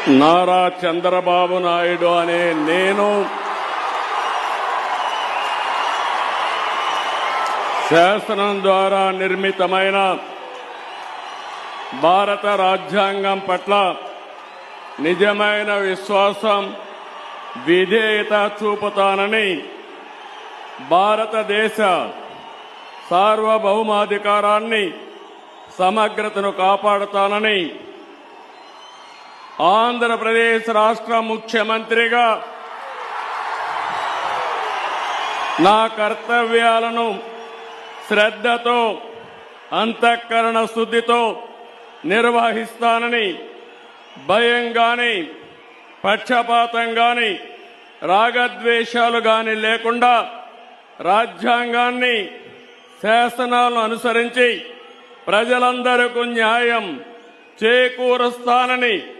నారా చంద్రబాబు నాయుడు అనే నేను శాసనం ద్వారా నిర్మితమైన భారత రాజ్యాంగం పట్ల నిజమైన విశ్వాసం, విధేయత చూపుతానని, భారతదేశ సార్వభౌమాధికారాన్ని, సమగ్రతను కాపాడుతానని ఆంధ్రప్రదేశ్ రాష్ట్ర ముఖ్యమంత్రిగా నా కర్తవ్యాలను శ్రద్ధతో, అంతఃకరణ శుద్ధితో నిర్వహిస్తానని, భయం గాని, పక్షపాతం గాని, రాగద్వేషాలు గాని లేకుండా రాజ్యాంగాన్ని, శాసనాలను అనుసరించి ప్రజలందరికీ న్యాయం చేకూరుస్తానని